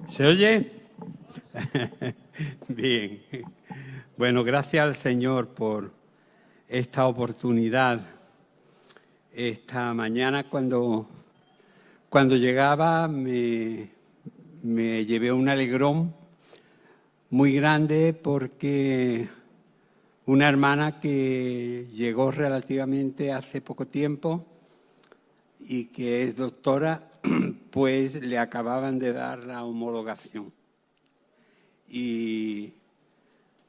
¿Se oye? Bien. Bueno, gracias al Señor por esta oportunidad. Esta mañana cuando llegaba me llevé un alegrón muy grande porque una hermana que llegó relativamente hace poco tiempo y que es doctora, pues le acababan de dar la homologación. Y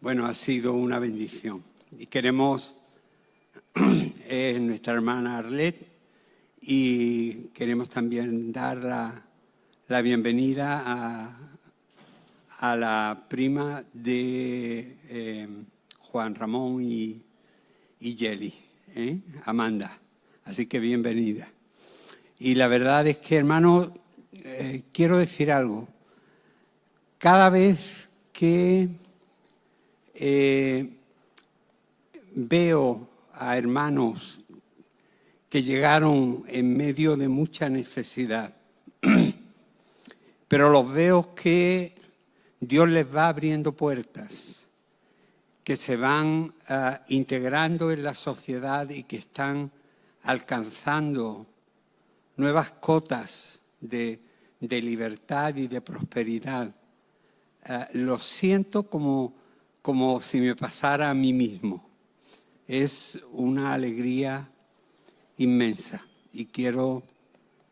bueno, ha sido una bendición. Y queremos, es nuestra hermana Arlette, y queremos también dar la bienvenida a la prima de Juan Ramón y Yeli, Amanda. Así que bienvenida. Y la verdad es que, hermano, quiero decir algo. Cada vez que veo a hermanos que llegaron en medio de mucha necesidad, pero los veo que Dios les va abriendo puertas, que se van integrando en la sociedad y que están alcanzando nuevas cotas de libertad y de prosperidad. Lo siento como si me pasara a mí mismo. Es una alegría inmensa y quiero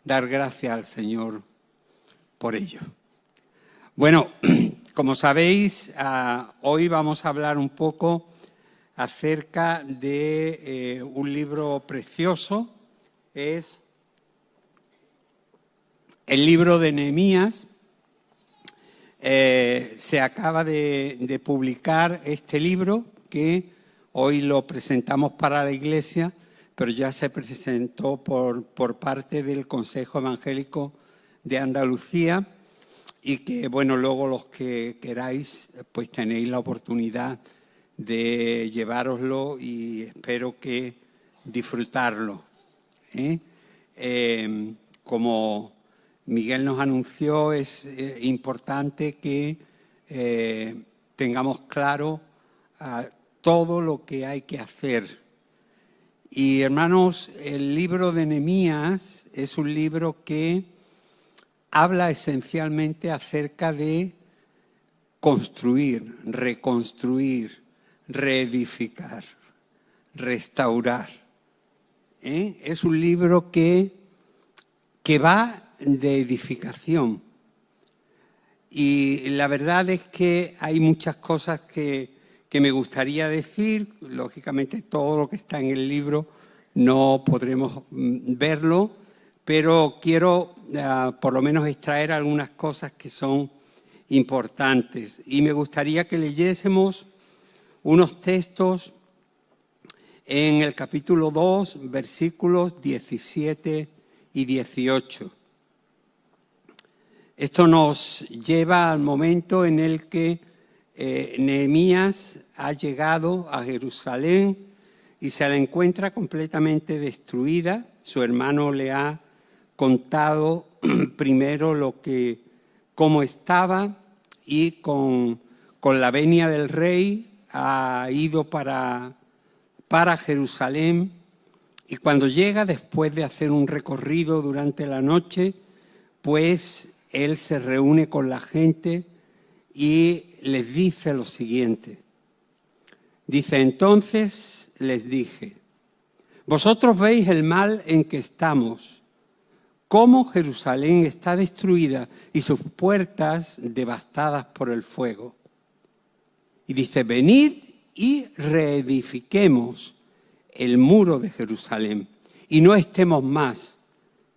dar gracias al Señor por ello. Bueno, como sabéis, hoy vamos a hablar un poco acerca de un libro precioso. Es el libro de Nehemías. Se acaba de publicar este libro que hoy lo presentamos para la Iglesia, pero ya se presentó por parte del Consejo Evangélico de Andalucía y que, bueno, luego los que queráis, pues tenéis la oportunidad de llevároslo y espero que disfrutarlo. Como Miguel nos anunció, es importante que tengamos claro todo lo que hay que hacer. Y hermanos, el libro de Nehemías es un libro que habla esencialmente acerca de construir, reconstruir, reedificar, restaurar. Es un libro que va de edificación. Y la verdad es que hay muchas cosas que me gustaría decir. Lógicamente todo lo que está en el libro no podremos verlo, pero quiero por lo menos extraer algunas cosas que son importantes. Y me gustaría que leyésemos unos textos en el capítulo 2, versículos 17 y 18. Esto nos lleva al momento en el que Nehemías ha llegado a Jerusalén y se la encuentra completamente destruida. Su hermano le ha contado primero cómo estaba y con la venia del rey ha ido para Jerusalén. Y cuando llega, después de hacer un recorrido durante la noche, pues él se reúne con la gente y les dice lo siguiente. Dice, entonces les dije, vosotros veis el mal en que estamos, cómo Jerusalén está destruida y sus puertas devastadas por el fuego. Y dice, venid y reedifiquemos el muro de Jerusalén y no estemos más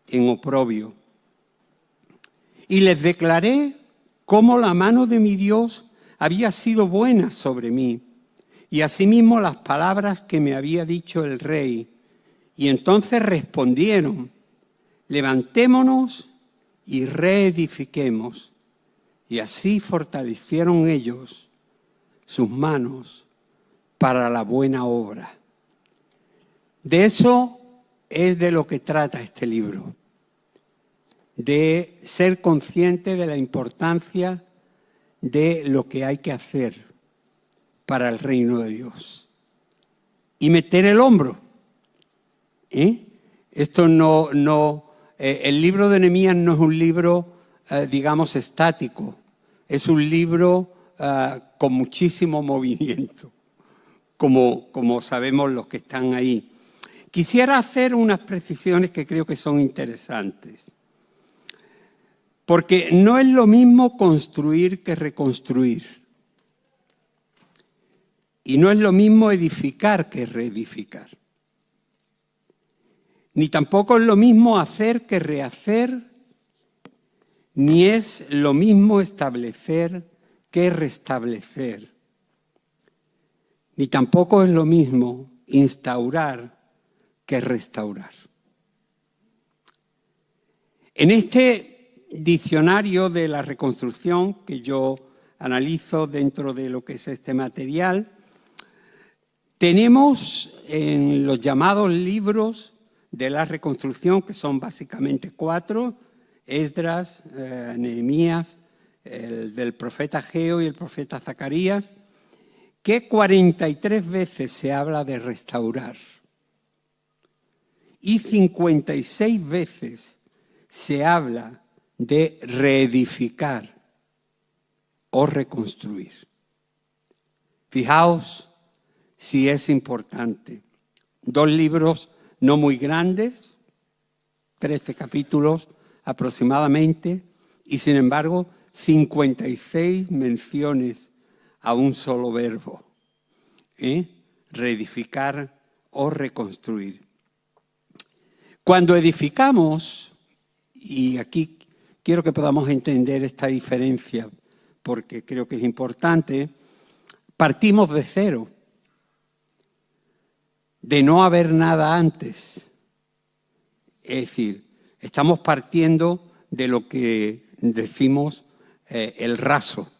en oprobio. Y les declaré cómo la mano de mi Dios había sido buena sobre mí, y asimismo las palabras que me había dicho el rey. Y entonces respondieron, levantémonos y reedifiquemos. Y así fortalecieron ellos sus manos para la buena obra. De eso es de lo que trata este libro. de ser consciente de la importancia de lo que hay que hacer para el reino de Dios. Y meter el hombro. Esto el libro de Nehemías no es un libro, digamos, estático. Es un libro con muchísimo movimiento, como sabemos los que están ahí. Quisiera hacer unas precisiones que creo que son interesantes. Porque no es lo mismo construir que reconstruir. Y no es lo mismo edificar que reedificar. Ni tampoco es lo mismo hacer que rehacer, ni es lo mismo establecer que restablecer. Ni tampoco es lo mismo instaurar que restaurar. En este diccionario de la reconstrucción que yo analizo dentro de lo que es este material, tenemos en los llamados libros de la reconstrucción, que son básicamente 4, Esdras, Nehemías, el del profeta Ageo y el profeta Zacarías, que 43 veces se habla de restaurar y 56 veces se habla de reedificar o reconstruir. Fijaos si es importante. 2 libros no muy grandes, 13 capítulos aproximadamente, y sin embargo 56 menciones a un solo verbo, reedificar o reconstruir. Cuando edificamos, y aquí quiero que podamos entender esta diferencia, porque creo que es importante, partimos de cero, de no haber nada antes. Es decir, estamos partiendo de lo que decimos el raso.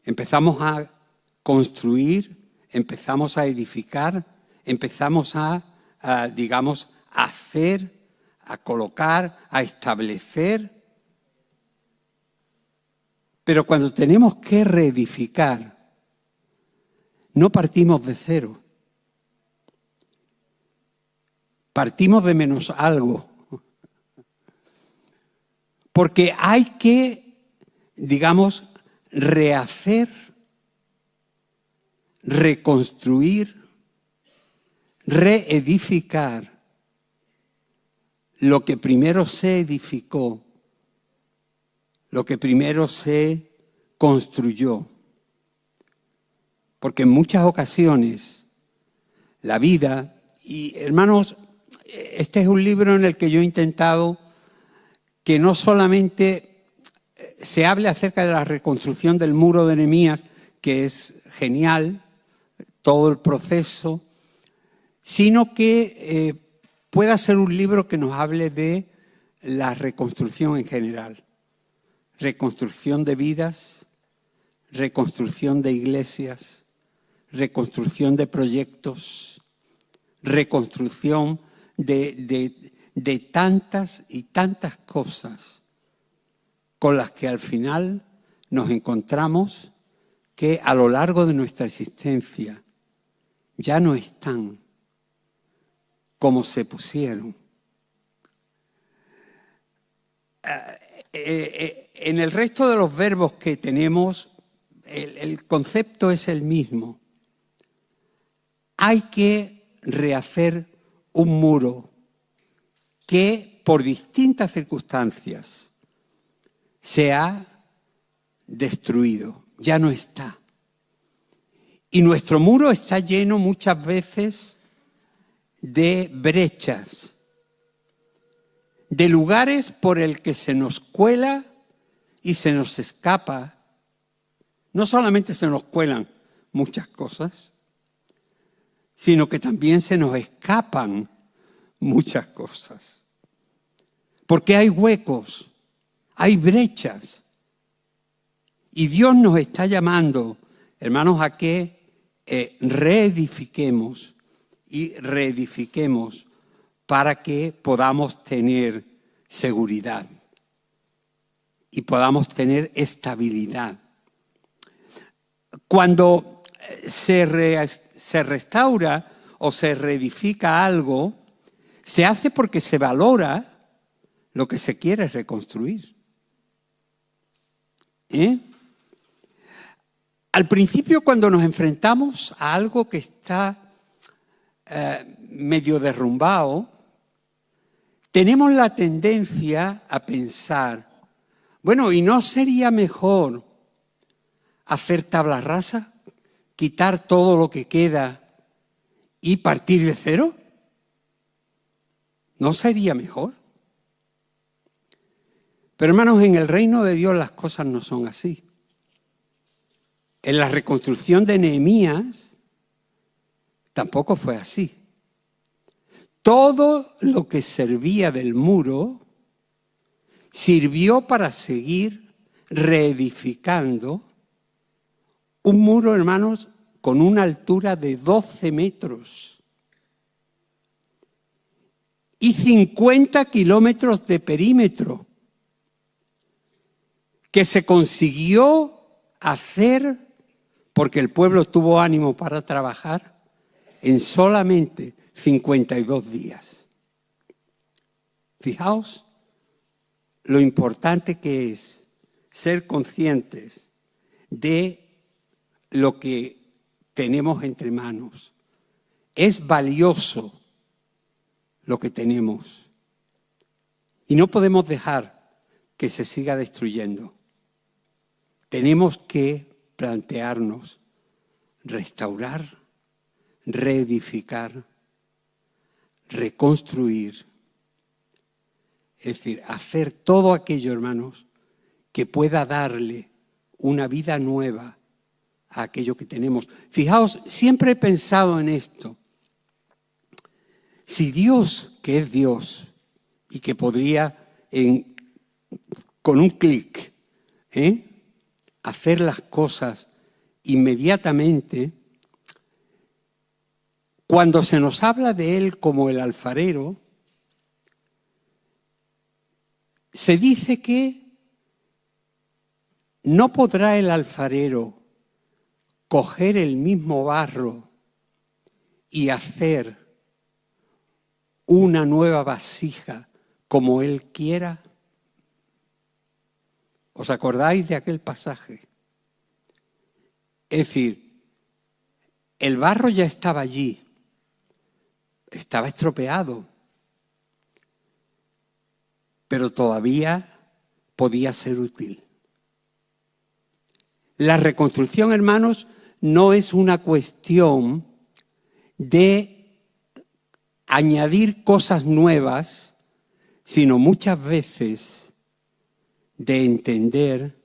Empezamos a construir, empezamos a edificar, empezamos a digamos, a hacer, a colocar, a establecer. Pero cuando tenemos que reedificar, no partimos de cero. Partimos de menos algo. Porque hay que, digamos, rehacer, reconstruir, reedificar lo que primero se edificó, lo que primero se construyó. Porque en muchas ocasiones la vida, y hermanos, este es un libro en el que yo he intentado que no solamente se hable acerca de la reconstrucción del muro de Nehemías, que es genial, todo el proceso, sino que pueda ser un libro que nos hable de la reconstrucción en general. Reconstrucción de vidas, reconstrucción de iglesias, reconstrucción de proyectos, reconstrucción de tantas y tantas cosas con las que al final nos encontramos que a lo largo de nuestra existencia ya no están como se pusieron. En el resto de los verbos que tenemos, el concepto es el mismo. Hay que rehacer un muro que por distintas circunstancias se ha destruido, ya no está. Y nuestro muro está lleno muchas veces de brechas, de lugares por el que se nos cuela y se nos escapa. No solamente se nos cuelan muchas cosas, sino que también se nos escapan muchas cosas. Porque hay huecos, hay brechas. Y Dios nos está llamando, hermanos, a que reedifiquemos y reedifiquemos para que podamos tener seguridad. y podamos tener estabilidad. Cuando se restaura o se reedifica algo, se hace porque se valora lo que se quiere reconstruir. Al principio, cuando nos enfrentamos a algo que está medio derrumbado, tenemos la tendencia a pensar, bueno, ¿y no sería mejor hacer tabla rasa, quitar todo lo que queda y partir de cero? ¿No sería mejor? Pero hermanos, en el reino de Dios las cosas no son así. En la reconstrucción de Nehemías tampoco fue así. Todo lo que servía del muro sirvió para seguir reedificando un muro, hermanos, con una altura de 12 metros y 50 kilómetros de perímetro, que se consiguió hacer porque el pueblo tuvo ánimo para trabajar en solamente 52 días. Fijaos lo importante que es ser conscientes de lo que tenemos entre manos. Es valioso lo que tenemos y no podemos dejar que se siga destruyendo. Tenemos que plantearnos restaurar, reedificar, reconstruir, es decir, hacer todo aquello, hermanos, que pueda darle una vida nueva a aquello que tenemos. Fijaos, siempre he pensado en esto. Si Dios, que es Dios, y que podría con un clic hacer las cosas inmediatamente, cuando se nos habla de Él como el alfarero, se dice que no podrá el alfarero coger el mismo barro y hacer una nueva vasija como Él quiera. ¿Os acordáis de aquel pasaje? Es decir, el barro ya estaba allí, estaba estropeado, pero todavía podía ser útil. La reconstrucción, hermanos, no es una cuestión de añadir cosas nuevas, sino muchas veces de entender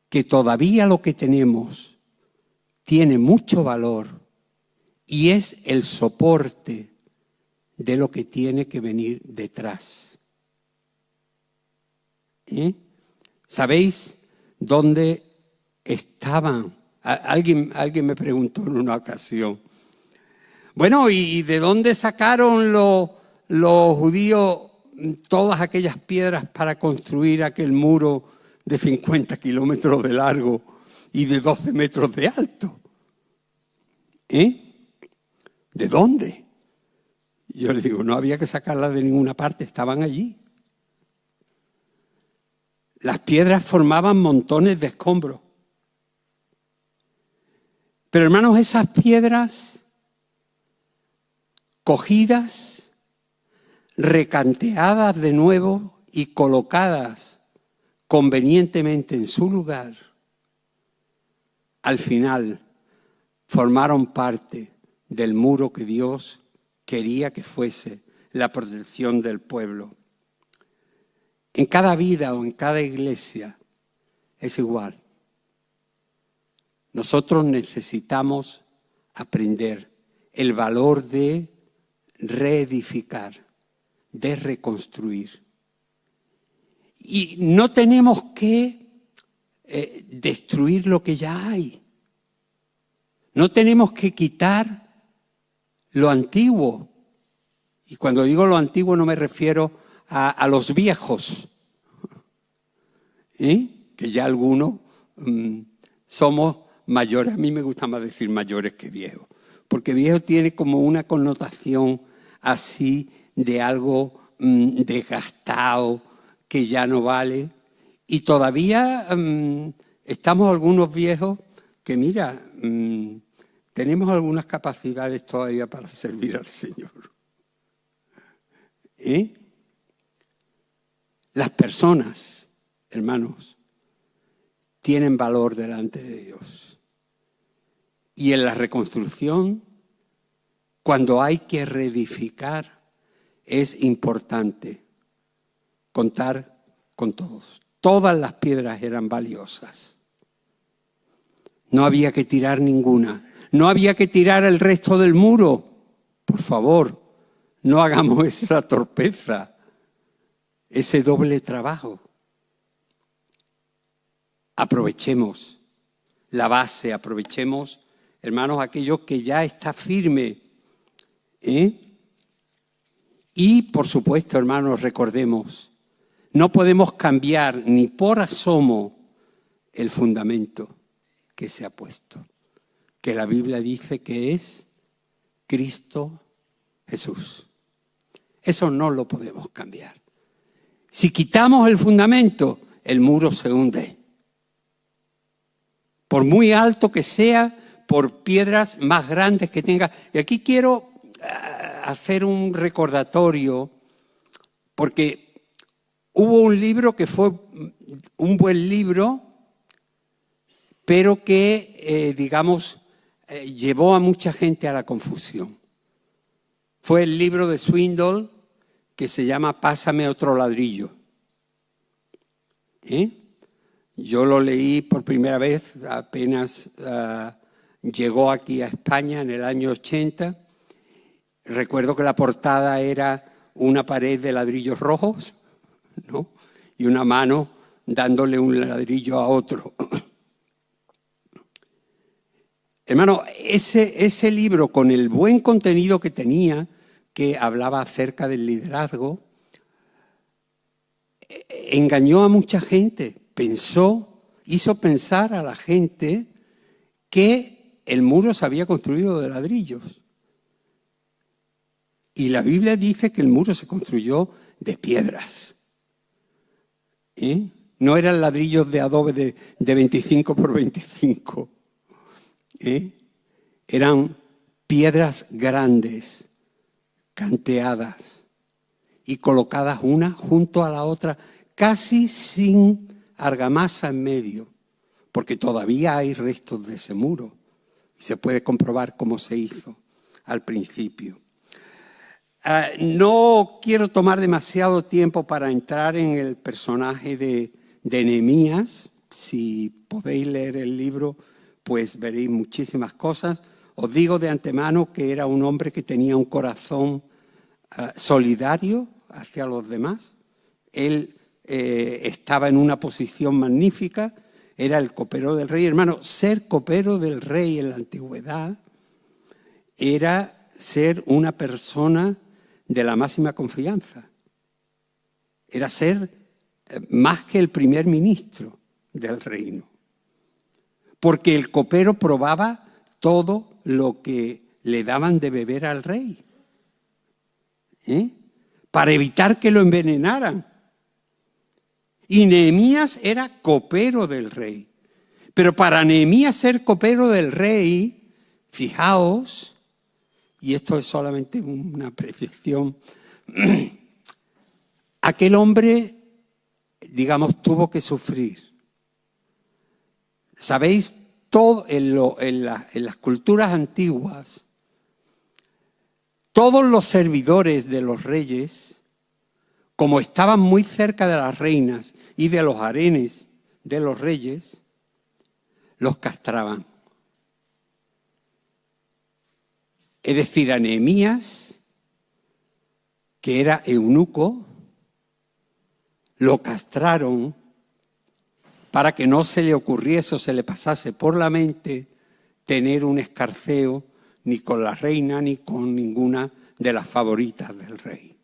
que todavía lo que tenemos tiene mucho valor y es el soporte de lo que tiene que venir detrás. ¿Sabéis dónde estaban? Alguien me preguntó en una ocasión, bueno, ¿y de dónde sacaron los judíos todas aquellas piedras para construir aquel muro de 50 kilómetros de largo y de 12 metros de alto? ¿De dónde? Yo le digo, no había que sacarlas de ninguna parte, estaban allí. Las piedras formaban montones de escombros. Pero hermanos, esas piedras cogidas, recanteadas de nuevo y colocadas convenientemente en su lugar, al final formaron parte del muro que Dios quería que fuese la protección del pueblo. En cada vida o en cada iglesia es igual. Nosotros necesitamos aprender el valor de reedificar, de reconstruir. Y no tenemos que destruir lo que ya hay. No tenemos que quitar lo antiguo. Y cuando digo lo antiguo no me refiero a los viejos. Que ya algunos somos mayores. A mí me gusta más decir mayores que viejos, porque viejo tiene como una connotación así de algo desgastado, que ya no vale. Y todavía estamos algunos viejos que, mira, tenemos algunas capacidades todavía para servir al Señor. Las personas, hermanos, tienen valor delante de Dios. Y en la reconstrucción, cuando hay que reedificar, es importante contar con todos. Todas las piedras eran valiosas. No había que tirar ninguna. No había que tirar el resto del muro. Por favor, no hagamos esa torpeza, ese doble trabajo. Aprovechemos la base, aprovechemos, hermanos, aquello que ya está firme. Y, por supuesto, hermanos, recordemos, no podemos cambiar ni por asomo el fundamento que se ha puesto, que la Biblia dice que es Cristo Jesús. Eso no lo podemos cambiar. Si quitamos el fundamento, el muro se hunde. Por muy alto que sea, por piedras más grandes que tenga. Y aquí quiero hacer un recordatorio, porque hubo un libro que fue un buen libro, pero que, llevó a mucha gente a la confusión. Fue el libro de Swindoll que se llama Pásame otro ladrillo. Yo lo leí por primera vez, apenas llegó aquí a España en el año 80. Recuerdo que la portada era una pared de ladrillos rojos, ¿no? Y una mano dándole un ladrillo a otro. Hermano, ese libro, con el buen contenido que tenía, que hablaba acerca del liderazgo, engañó a mucha gente. Hizo pensar a la gente que el muro se había construido de ladrillos. Y la Biblia dice que el muro se construyó de piedras. No eran ladrillos de adobe de 25 por 25. Eran piedras grandes, canteadas y colocadas una junto a la otra, casi sin argamasa en medio, porque todavía hay restos de ese muro y se puede comprobar cómo se hizo al principio. No quiero tomar demasiado tiempo para entrar en el personaje de Nehemías. Si podéis leer el libro, pues veréis muchísimas cosas. Os digo de antemano que era un hombre que tenía un corazón solidario hacia los demás. Él estaba en una posición magnífica, era el copero del rey. Hermano, ser copero del rey en la antigüedad era ser una persona de la máxima confianza. Era ser más que el primer ministro del reino. Porque el copero probaba todo lo que le daban de beber al rey, para evitar que lo envenenaran. Y Nehemías era copero del rey. Pero para Nehemías ser copero del rey, fijaos, y esto es solamente una apreciación, aquel hombre, tuvo que sufrir. ¿Sabéis? Todo en las culturas antiguas, todos los servidores de los reyes, como estaban muy cerca de las reinas y de los harenes de los reyes, los castraban. Es decir, a Nehemías, que era eunuco, lo castraron para que no se le ocurriese o se le pasase por la mente tener un escarceo ni con la reina ni con ninguna de las favoritas del rey.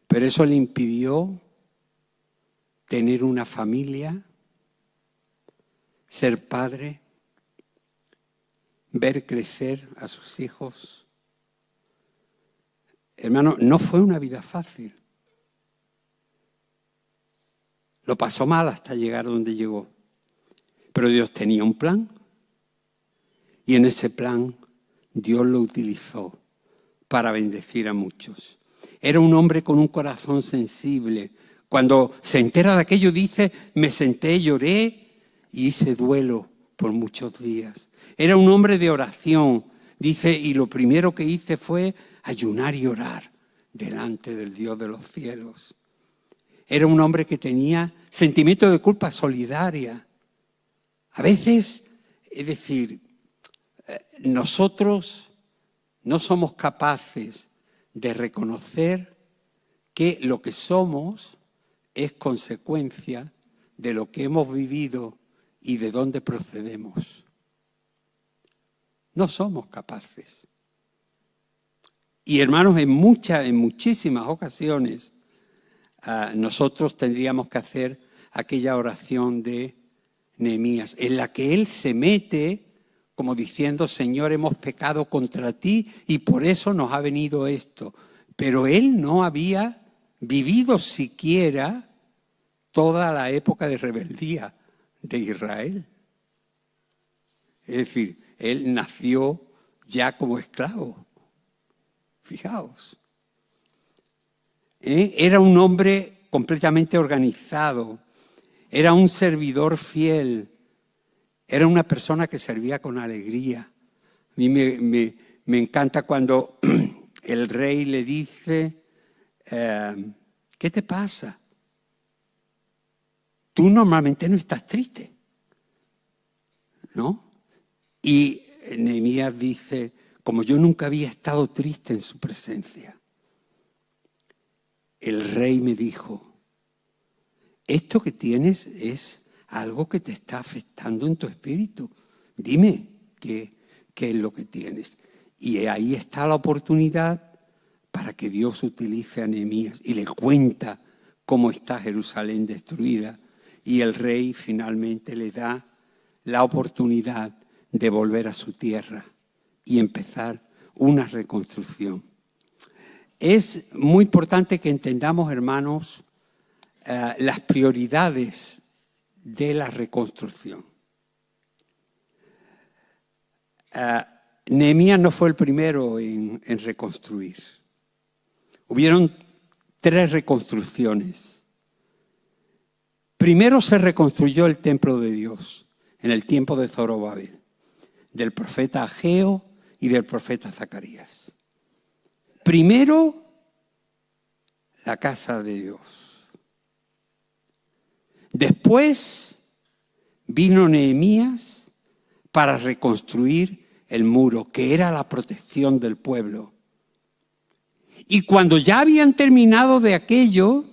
Pero eso le impidió tener una familia, ser padre, ver crecer a sus hijos. Hermano, no fue una vida fácil. Lo pasó mal hasta llegar donde llegó. Pero Dios tenía un plan y en ese plan Dios lo utilizó para bendecir a muchos. Era un hombre con un corazón sensible. Cuando se entera de aquello dice, me senté, lloré y hice duelo por muchos días. Era un hombre de oración, dice, y lo primero que hice fue ayunar y orar delante del Dios de los cielos. Era un hombre que tenía sentimiento de culpa solidaria. A veces, es decir, nosotros no somos capaces de reconocer que lo que somos es consecuencia de lo que hemos vivido y de dónde procedemos. No somos capaces. Y hermanos, en muchísimas ocasiones nosotros tendríamos que hacer aquella oración de Nehemías, en la que él se mete como diciendo, Señor, hemos pecado contra ti y por eso nos ha venido esto. Pero él no había vivido siquiera toda la época de rebeldía de Israel. Es decir, él nació ya como esclavo. Fijaos. Era un hombre completamente organizado. Era un servidor fiel. Era una persona que servía con alegría. A mí me encanta cuando el rey le dice, ¿qué te pasa? Tú normalmente no estás triste, ¿no? Y Nehemías dice, como yo nunca había estado triste en su presencia, el rey me dijo, esto que tienes es algo que te está afectando en tu espíritu. Dime qué es lo que tienes. Y ahí está la oportunidad para que Dios utilice a Nehemías y le cuenta cómo está Jerusalén destruida. Y el rey finalmente le da la oportunidad de volver a su tierra y empezar una reconstrucción. Es muy importante que entendamos, hermanos, las prioridades de la reconstrucción. Nehemías no fue el primero en reconstruir. Hubieron 3 reconstrucciones. Primero se reconstruyó el templo de Dios en el tiempo de Zorobabel, del profeta Ageo y del profeta Zacarías. Primero, la casa de Dios. Después vino Nehemías para reconstruir el muro, que era la protección del pueblo. Y cuando ya habían terminado de aquello,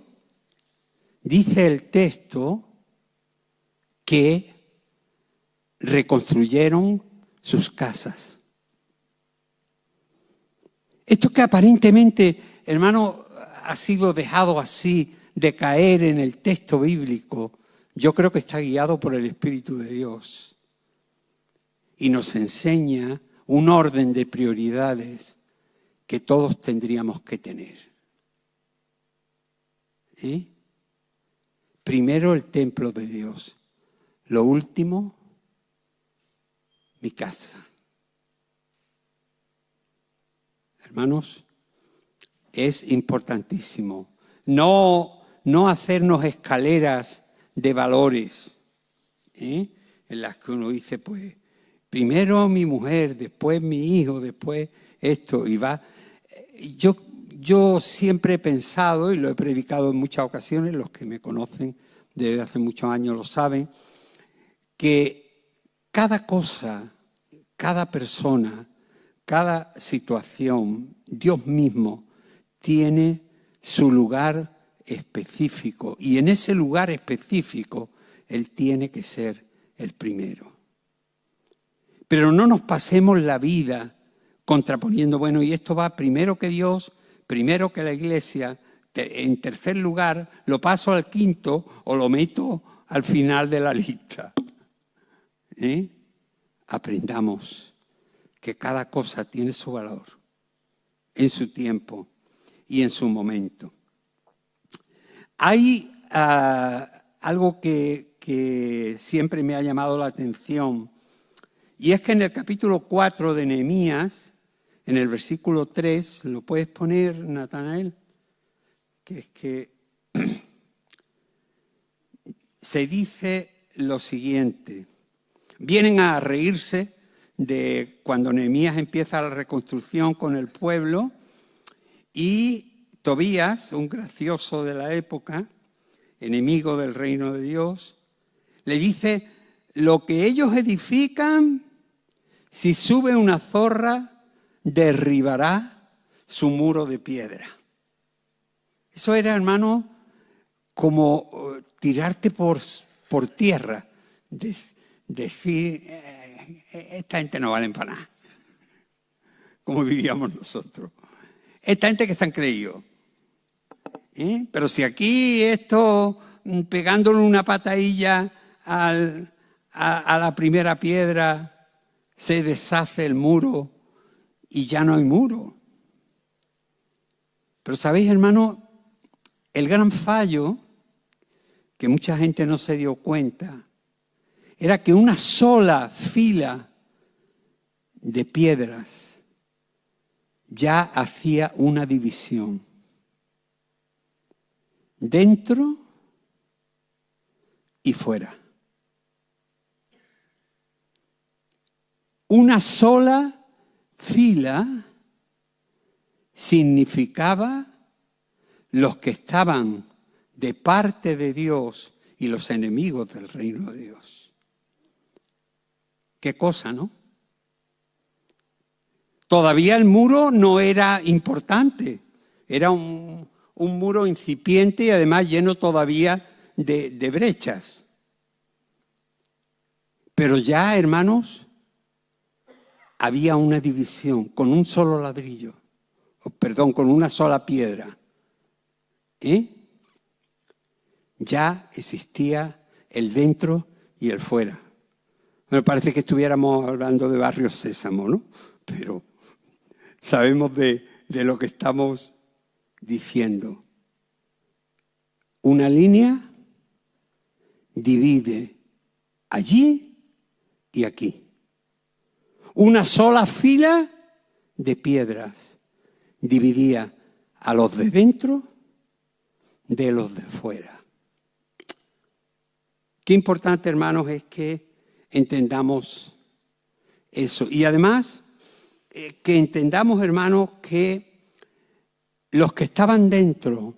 dice el texto que reconstruyeron sus casas. Esto que aparentemente, hermano, ha sido dejado así de caer en el texto bíblico, yo creo que está guiado por el Espíritu de Dios y nos enseña un orden de prioridades que todos tendríamos que tener. Primero el templo de Dios, lo último, mi casa. Hermanos, es importantísimo no hacernos escaleras de valores, en las que uno dice, pues, primero mi mujer, después mi hijo, después esto, y va. Yo siempre he pensado, y lo he predicado en muchas ocasiones, los que me conocen desde hace muchos años lo saben, que cada cosa, cada persona, cada situación, Dios mismo tiene su lugar específico y en ese lugar específico Él tiene que ser el primero. Pero no nos pasemos la vida contraponiendo, bueno, y esto va primero que Dios, primero que la iglesia, en tercer lugar, lo paso al quinto o lo meto al final de la lista. Aprendamos que cada cosa tiene su valor en su tiempo y en su momento. Hay algo que siempre me ha llamado la atención, y es que en el capítulo 4 de Nehemías, en el versículo 3, ¿lo puedes poner, Natanael? Que es que se dice lo siguiente. Vienen a reírse de cuando Nehemías empieza la reconstrucción con el pueblo, y Tobías, un gracioso de la época, enemigo del reino de Dios, le dice: lo que ellos edifican, si sube una zorra, derribará su muro de piedra. Eso era, hermano, como tirarte por tierra, decir, esta gente no vale para nada, como diríamos nosotros. Esta gente que se han creído. Pero si aquí esto, pegándole una patadilla a la primera piedra, se deshace el muro y ya no hay muro. Pero sabéis, hermano, el gran fallo, que mucha gente no se dio cuenta, era que una sola fila de piedras ya hacía una división. Dentro y fuera. Una sola fila significaba los que estaban de parte de Dios y los enemigos del reino de Dios. Qué cosa, ¿no? Todavía el muro no era importante, era un muro incipiente y además lleno todavía de brechas. Pero ya, hermanos, había una división con un solo ladrillo, con una sola piedra. Ya existía el dentro y el fuera. Me parece que estuviéramos hablando de Barrio Sésamo, ¿no? Pero sabemos de lo que estamos diciendo. Una línea divide allí y aquí. Una sola fila de piedras dividía a los de dentro de los de fuera. Qué importante, hermanos, es que entendamos eso. Y además, que entendamos, hermanos, que los que estaban dentro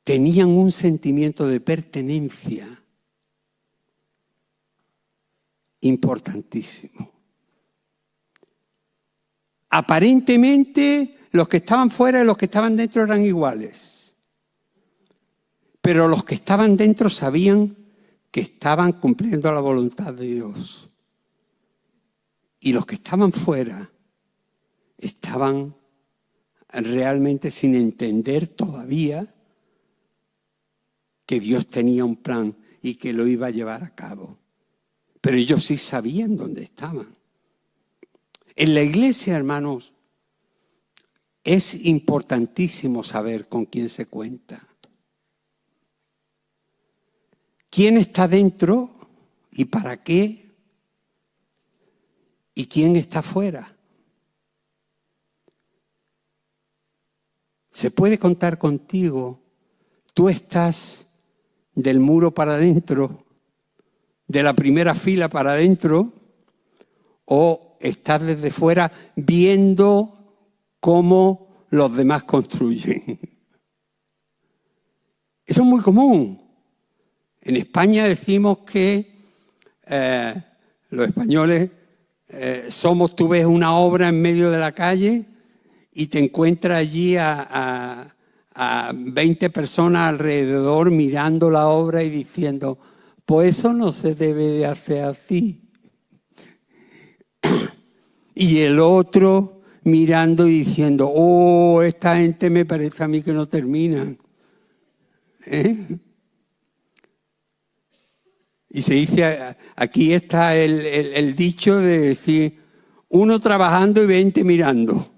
tenían un sentimiento de pertenencia importantísimo. Aparentemente, los que estaban fuera y los que estaban dentro eran iguales. Pero los que estaban dentro sabían que estaban cumpliendo la voluntad de Dios. Y los que estaban fuera estaban realmente sin entender todavía que Dios tenía un plan y que lo iba a llevar a cabo. Pero ellos sí sabían dónde estaban. En la iglesia, hermanos, es importantísimo saber con quién se cuenta. ¿Quién está dentro y para qué? ¿Y quién está fuera? ¿Se puede contar contigo? ¿Tú estás del muro para adentro, de la primera fila para adentro, o estás desde fuera viendo cómo los demás construyen? Eso es muy común. En España decimos que los españoles tú ves una obra en medio de la calle y te encuentras allí a 20 personas alrededor mirando la obra y diciendo, pues eso no se debe de hacer así. Y el otro mirando y diciendo, oh, esta gente me parece a mí que no termina. Y se dice, aquí está el dicho de decir, uno trabajando y 20 mirando.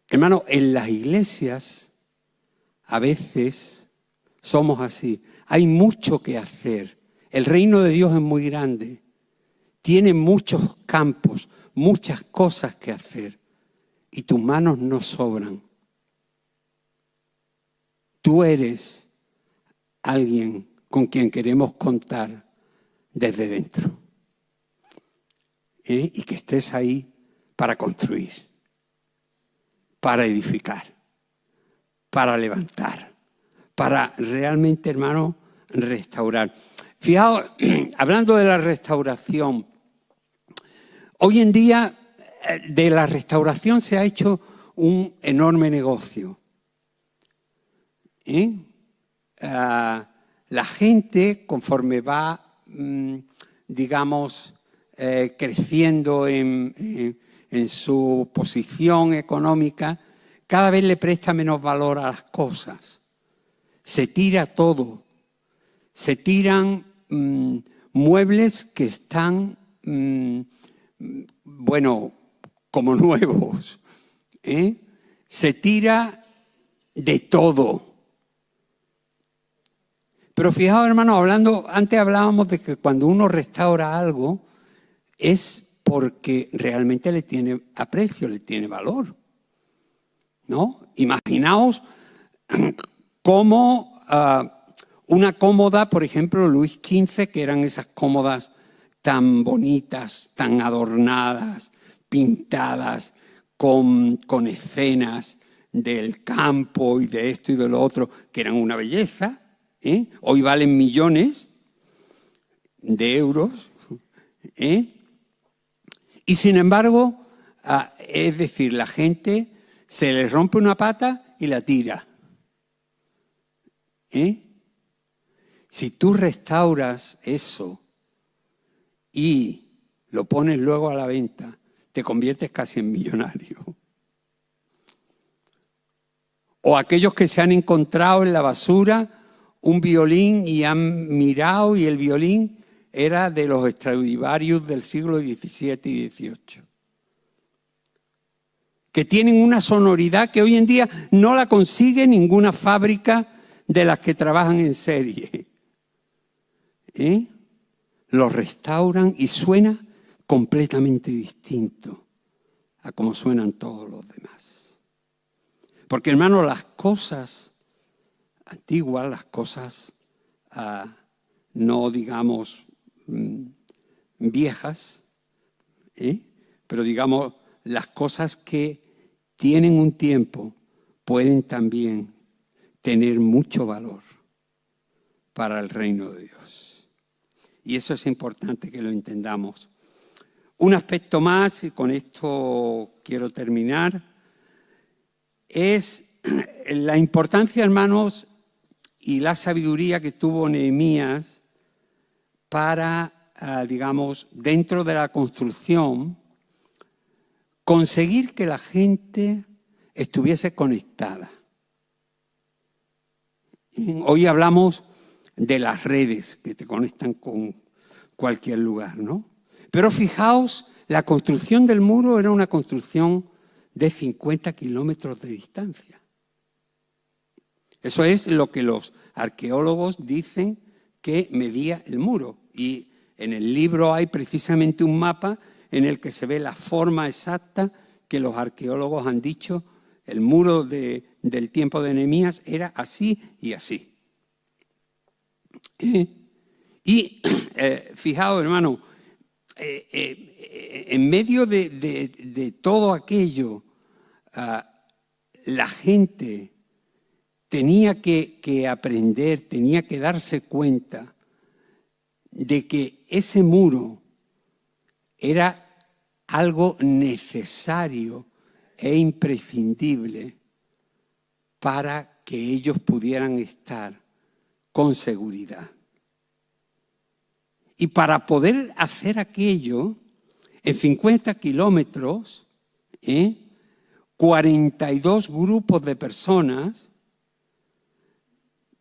Hermano, en las iglesias a veces somos así. Hay mucho que hacer. El reino de Dios es muy grande. Tiene muchos campos, muchas cosas que hacer. Y tus manos no sobran. Tú eres alguien con quien queremos contar desde dentro. Y que estés ahí para construir, para edificar, para levantar, para realmente, hermano, restaurar. Fijaos, hablando de la restauración, hoy en día de la restauración se ha hecho un enorme negocio. La gente, conforme va, digamos, creciendo en su posición económica, cada vez le presta menos valor a las cosas. Se tira todo. Se tiran muebles que están, bueno, como nuevos. Se tira de todo. Pero fijaos, hermanos, antes hablábamos de que cuando uno restaura algo es porque realmente le tiene aprecio, le tiene valor, ¿no? Imaginaos cómo una cómoda, por ejemplo, Luis XV, que eran esas cómodas tan bonitas, tan adornadas, pintadas, con escenas del campo y de esto y de lo otro, que eran una belleza. Hoy valen millones de euros. Y sin embargo, es decir, la gente se le rompe una pata y la tira. Si tú restauras eso y lo pones luego a la venta, te conviertes casi en millonario. O aquellos que se han encontrado en la basura un violín y han mirado y el violín era de los Stradivarius del siglo XVII y XVIII. Que tienen una sonoridad que hoy en día no la consigue ninguna fábrica de las que trabajan en serie. Lo restauran y suena completamente distinto a como suenan todos los demás. Porque, hermano, las cosas antiguas, las cosas no digamos viejas, pero digamos las cosas que tienen un tiempo pueden también tener mucho valor para el reino de Dios. Y eso es importante que lo entendamos. Un aspecto más, y con esto quiero terminar, es la importancia, hermanos, y la sabiduría que tuvo Nehemías para, digamos, dentro de la construcción, conseguir que la gente estuviese conectada. Hoy hablamos de las redes que te conectan con cualquier lugar, ¿no? Pero fijaos, la construcción del muro era una construcción de 50 kilómetros de distancia. Eso es lo que los arqueólogos dicen que medía el muro. Y en el libro hay precisamente un mapa en el que se ve la forma exacta que los arqueólogos han dicho. El muro del tiempo de Nehemías era así y así. Y fijaos, hermano, en medio de todo aquello, la gente tenía que aprender, tenía que darse cuenta de que ese muro era algo necesario e imprescindible para que ellos pudieran estar con seguridad. Y para poder hacer aquello, En 50 kilómetros, 42 grupos de personas,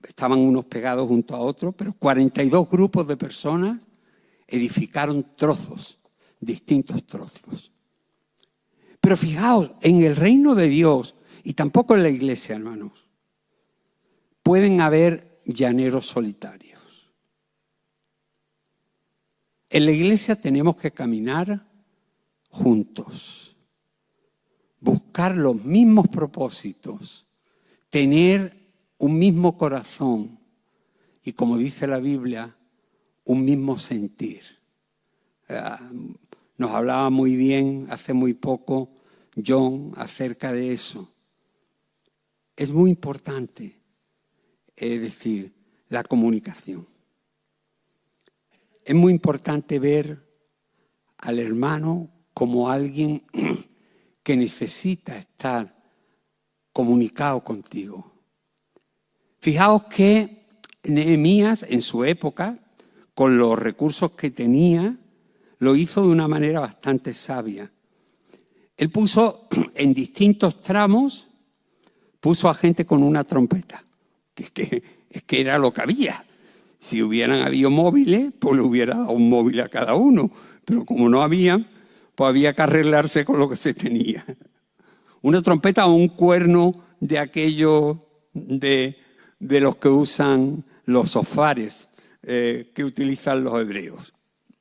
estaban unos pegados junto a otros, pero 42 grupos de personas edificaron trozos, distintos trozos. Pero fijaos, en el reino de Dios, y tampoco en la iglesia, hermanos, pueden haber llaneros solitarios. En la iglesia tenemos que caminar juntos, buscar los mismos propósitos, tener un mismo corazón y, como dice la Biblia, un mismo sentir. Nos hablaba muy bien hace muy poco John acerca de eso. Es muy importante, es decir, la comunicación. Es muy importante ver al hermano como alguien que necesita estar comunicado contigo. Fijaos que Nehemías, en su época, con los recursos que tenía, lo hizo de una manera bastante sabia. Él puso en distintos tramos, puso a gente con una trompeta, que era lo que había. Si hubieran habido móviles, pues le hubiera dado un móvil a cada uno. Pero como no había, pues había que arreglarse con lo que se tenía. Una trompeta o un cuerno de aquellos de los que usan los sofares que utilizan los hebreos,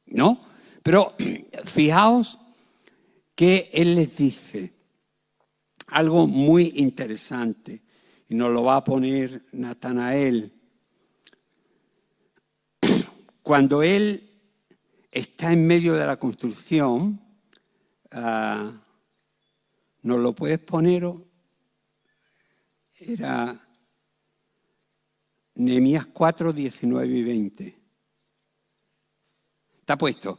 ¿no? Pero fijaos que él les dice algo muy interesante, y nos lo va a poner Natanael. Cuando él está en medio de la construcción, ¿nos lo puedes poner? Era Nehemías 4, 19 y 20. ¿Está puesto?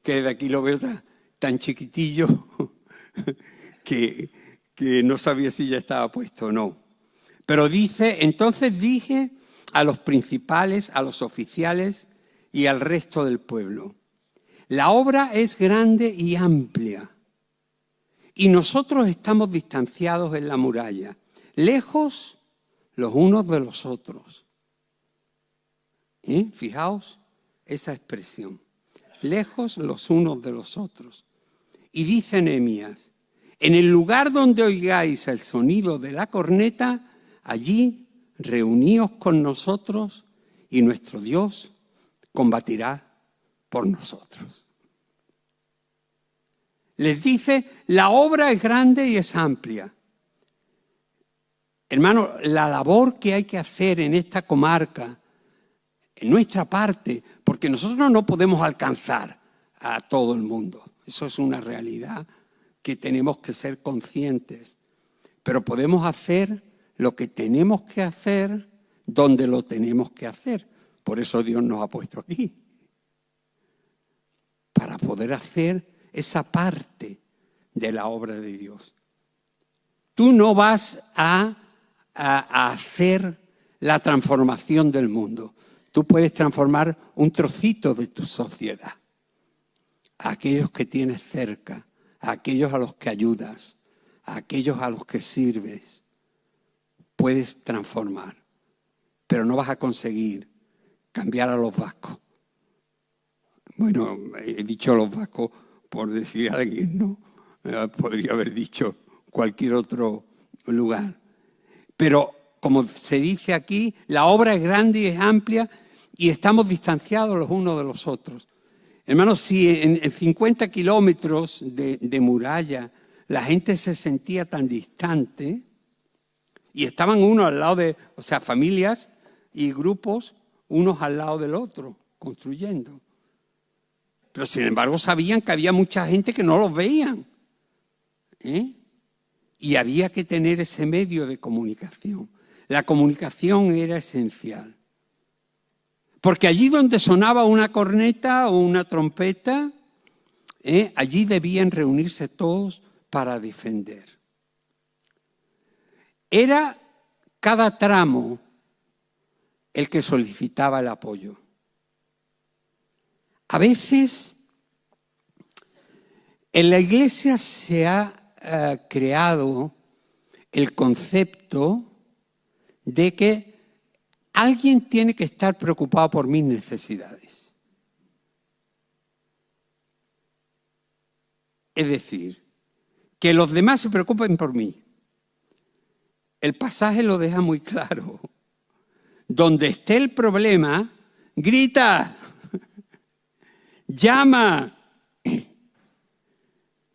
Que de aquí lo veo tan chiquitillo que no sabía si ya estaba puesto o no. Pero dice, entonces dije a los principales, a los oficiales y al resto del pueblo: la obra es grande y amplia, y nosotros estamos distanciados en la muralla, lejos los unos de los otros. Fijaos esa expresión, lejos los unos de los otros. Y dice Nehemías: en el lugar donde oigáis el sonido de la corneta, allí reuníos con nosotros y nuestro Dios combatirá por nosotros. Les dice, la obra es grande y es amplia. Hermano, la labor que hay que hacer en esta comarca, en nuestra parte, porque nosotros no podemos alcanzar a todo el mundo. Eso es una realidad que tenemos que ser conscientes. Pero podemos hacer lo que tenemos que hacer donde lo tenemos que hacer. Por eso Dios nos ha puesto aquí. Para poder hacer esa parte de la obra de Dios. Tú no vas a hacer la transformación del mundo. Tú puedes transformar un trocito de tu sociedad. A aquellos que tienes cerca, a aquellos a los que ayudas, a aquellos a los que sirves. Puedes transformar, pero no vas a conseguir cambiar a los vascos. Bueno, he dicho los vascos por decir a alguien, ¿no? Podría haber dicho cualquier otro lugar. Pero como se dice aquí, la obra es grande y es amplia y estamos distanciados los unos de los otros. Hermanos, si en 50 kilómetros de muralla la gente se sentía tan distante y estaban unos al lado de, o sea, familias y grupos, unos al lado del otro, construyendo. Pero sin embargo sabían que había mucha gente que no los veían. Y había que tener ese medio de comunicación. La comunicación era esencial. Porque allí donde sonaba una corneta o una trompeta, allí debían reunirse todos para defender. Era cada tramo el que solicitaba el apoyo. A veces En la Iglesia se ha creado el concepto de que alguien tiene que estar preocupado por mis necesidades. Es decir, que los demás se preocupen por mí. El pasaje lo deja muy claro. Donde esté el problema, grita, llama,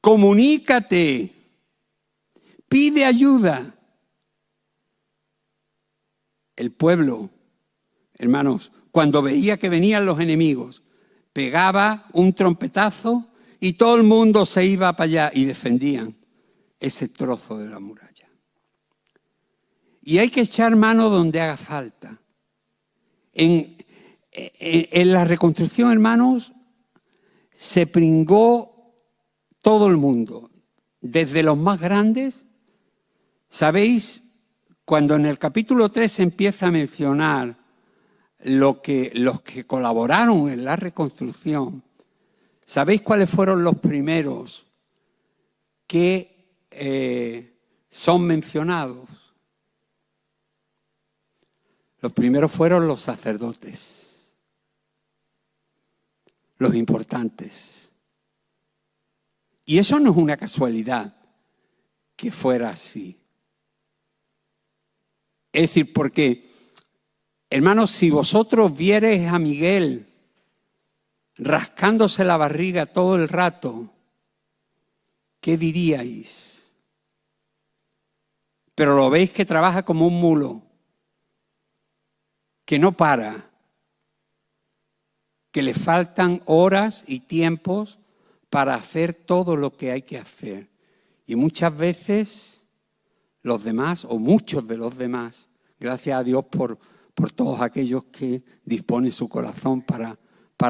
comunícate, pide ayuda. El pueblo, hermanos, cuando veía que venían los enemigos, pegaba un trompetazo y todo el mundo se iba para allá y defendían ese trozo de la muralla. Y hay que echar mano donde haga falta. En la reconstrucción, hermanos, se pringó todo el mundo, desde los más grandes. ¿Sabéis? Cuando en el capítulo 3 se empieza a mencionar los que colaboraron en la reconstrucción, ¿sabéis cuáles fueron los primeros que son mencionados? Los primeros fueron los sacerdotes, los importantes. Y eso no es una casualidad que fuera así. Es decir, porque, hermanos, si vosotros viereis a Miguel rascándose la barriga todo el rato, ¿qué diríais? Pero lo veis que trabaja como un mulo, que no para, que le faltan horas y tiempos para hacer todo lo que hay que hacer. Y muchas veces los demás, o muchos de los demás, gracias a Dios por todos aquellos que disponen su corazón para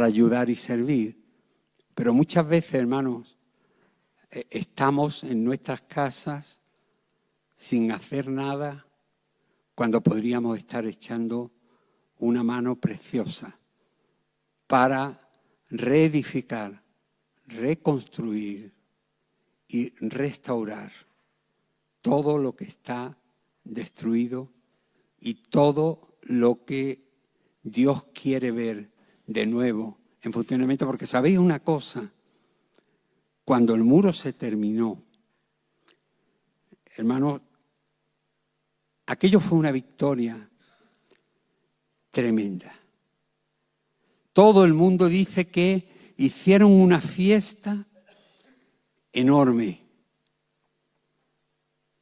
ayudar y servir. Pero muchas veces, hermanos, estamos en nuestras casas sin hacer nada cuando podríamos estar echando una mano preciosa para reedificar, reconstruir y restaurar todo lo que está destruido y todo lo que Dios quiere ver de nuevo en funcionamiento. Porque sabéis una cosa, cuando el muro se terminó, hermanos, aquello fue una victoria tremenda. Todo el mundo dice que hicieron una fiesta enorme.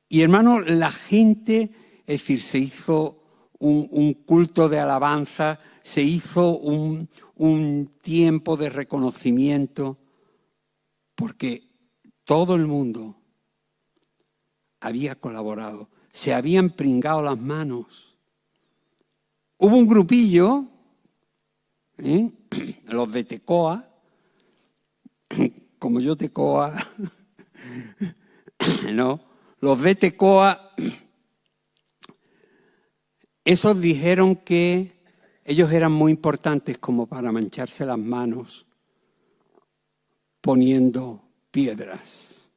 Y hermano, la gente, es decir, se hizo un culto de alabanza, se hizo un tiempo de reconocimiento, porque todo el mundo había colaborado, se habían pringado las manos. Hubo un grupillo, los de Tecoa, como yo Tecoa, no, los de Tecoa, esos dijeron que ellos eran muy importantes como para mancharse las manos poniendo piedras.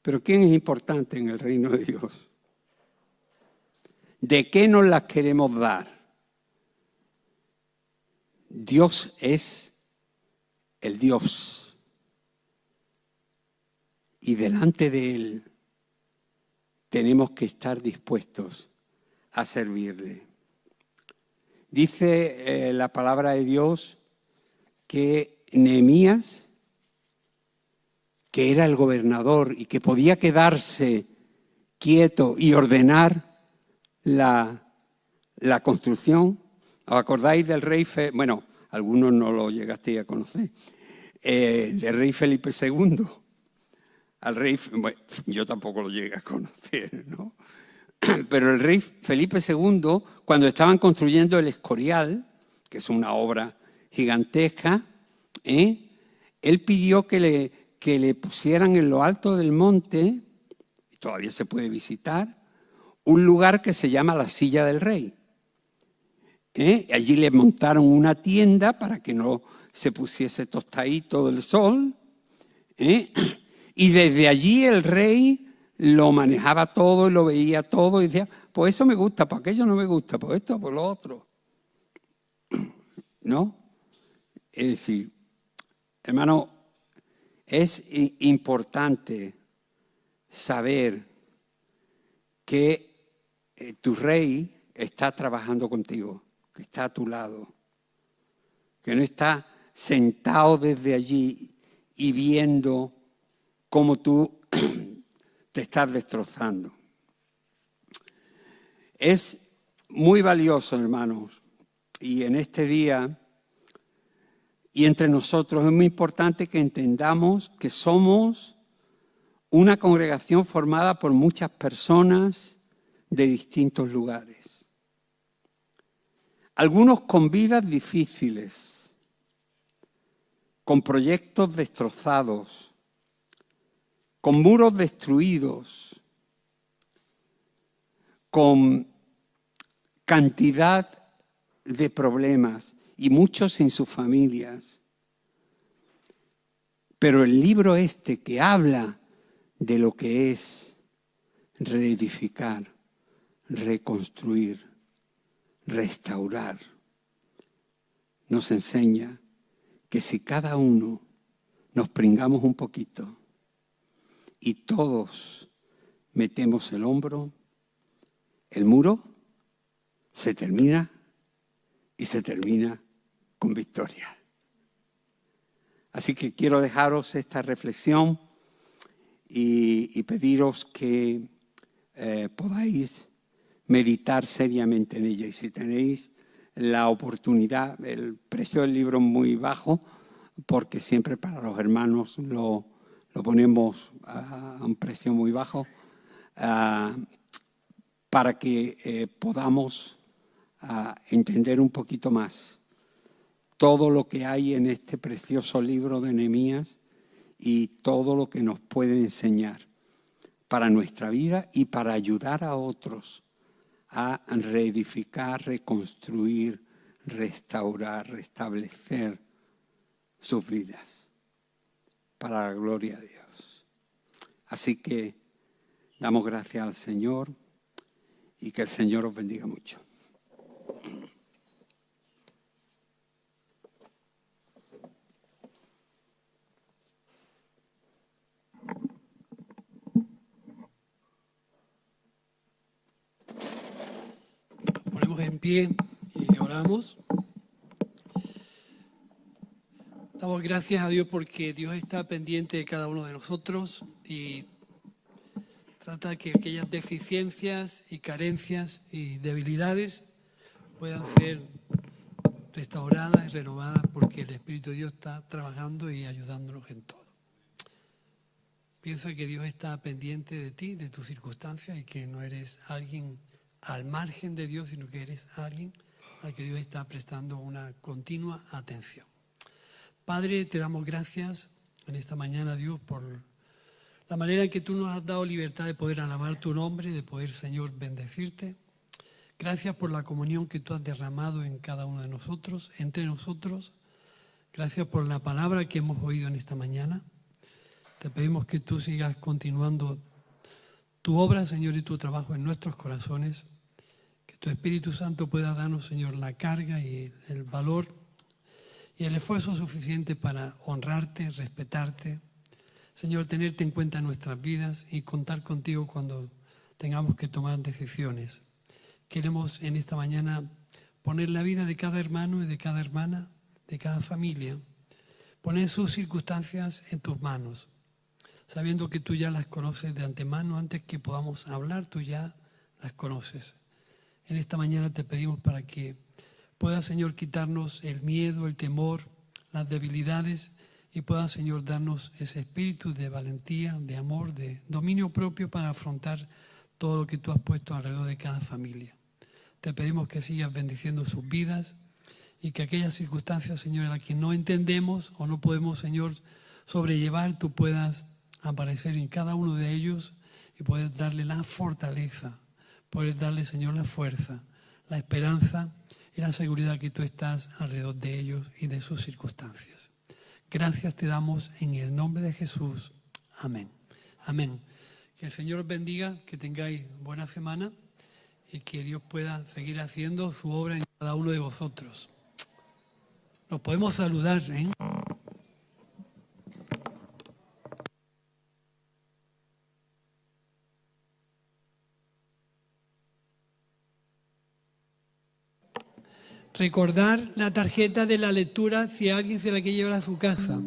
Pero ¿quién es importante en el reino de Dios? ¿De qué nos las queremos dar? Dios es el Dios. Y delante de Él tenemos que estar dispuestos a servirle. Dice la palabra de Dios que Nehemías, que era el gobernador y que podía quedarse quieto y ordenar la construcción. ¿Os acordáis del rey? Bueno, algunos no lo llegasteis a conocer. Del rey Felipe II. Al rey, bueno, yo tampoco lo llegué a conocer, ¿no? Pero el rey Felipe II, cuando estaban construyendo el Escorial, que es una obra gigantesca, él pidió que le pusieran en lo alto del monte, y todavía se puede visitar, un lugar que se llama la Silla del Rey. Allí le montaron una tienda para que no se pusiese tostadito del sol. Y desde allí el rey lo manejaba todo y lo veía todo y decía, pues eso me gusta, pues aquello no me gusta, pues esto, pues lo otro. ¿No? Es decir, hermano, es importante saber que tu rey está trabajando contigo, que está a tu lado, que no está sentado desde allí y viendo cómo tú te estás destrozando. Es muy valioso, hermanos, y en este día y entre nosotros es muy importante que entendamos que somos una congregación formada por muchas personas de distintos lugares. Algunos con vidas difíciles, con proyectos destrozados, con muros destruidos, con cantidad de problemas y muchos sin sus familias. Pero el libro este que habla de lo que es reedificar, reconstruir, restaurar, nos enseña que si cada uno nos pringamos un poquito y todos metemos el hombro, el muro se termina y se termina con victoria. Así que quiero dejaros esta reflexión y pediros que podáis meditar seriamente en ella. Y si tenéis la oportunidad, el precio del libro es muy bajo, porque siempre para los hermanos lo ponemos a un precio muy bajo, para que podamos entender un poquito más todo lo que hay en este precioso libro de Nehemías y todo lo que nos puede enseñar para nuestra vida y para ayudar a otros a reedificar, reconstruir, restaurar, restablecer sus vidas para la gloria de Dios. Así que damos gracias al Señor y que el Señor os bendiga mucho. Ponemos en pie y oramos. Damos gracias a Dios porque Dios está pendiente de cada uno de nosotros y trata que aquellas deficiencias y carencias y debilidades puedan ser restauradas y renovadas porque el Espíritu de Dios está trabajando y ayudándonos en todo. Piensa que Dios está pendiente de ti, de tus circunstancias y que no eres alguien al margen de Dios, sino que eres alguien al que Dios está prestando una continua atención. Padre, te damos gracias en esta mañana, Dios, por la manera en que tú nos has dado libertad de poder alabar tu nombre, de poder, Señor, bendecirte. Gracias por la comunión que tú has derramado en cada uno de nosotros, entre nosotros. Gracias por la palabra que hemos oído en esta mañana. Te pedimos que tú sigas continuando tu obra, Señor, y tu trabajo en nuestros corazones. Que tu Espíritu Santo pueda darnos, Señor, la carga y el valor y el esfuerzo suficiente para honrarte, respetarte. Señor, tenerte en cuenta en nuestras vidas y contar contigo cuando tengamos que tomar decisiones. Queremos en esta mañana poner la vida de cada hermano y de cada hermana, de cada familia, poner sus circunstancias en tus manos, sabiendo que tú ya las conoces de antemano, antes que podamos hablar, tú ya las conoces. En esta mañana te pedimos para que pueda, Señor, quitarnos el miedo, el temor, las debilidades y pueda, Señor, darnos ese espíritu de valentía, de amor, de dominio propio para afrontar todo lo que tú has puesto alrededor de cada familia. Te pedimos que sigas bendiciendo sus vidas y que aquellas circunstancias, Señor, en las que no entendemos o no podemos, Señor, sobrellevar, tú puedas aparecer en cada uno de ellos y poder darle la fortaleza, poder darle, Señor, la fuerza, la esperanza y la seguridad que tú estás alrededor de ellos y de sus circunstancias. Gracias te damos en el nombre de Jesús. Amén. Amén. Que el Señor os bendiga, que tengáis buena semana y que Dios pueda seguir haciendo su obra en cada uno de vosotros. Nos podemos saludar, ¿eh? Recordar la tarjeta de la lectura si alguien se la quiere llevar a su casa.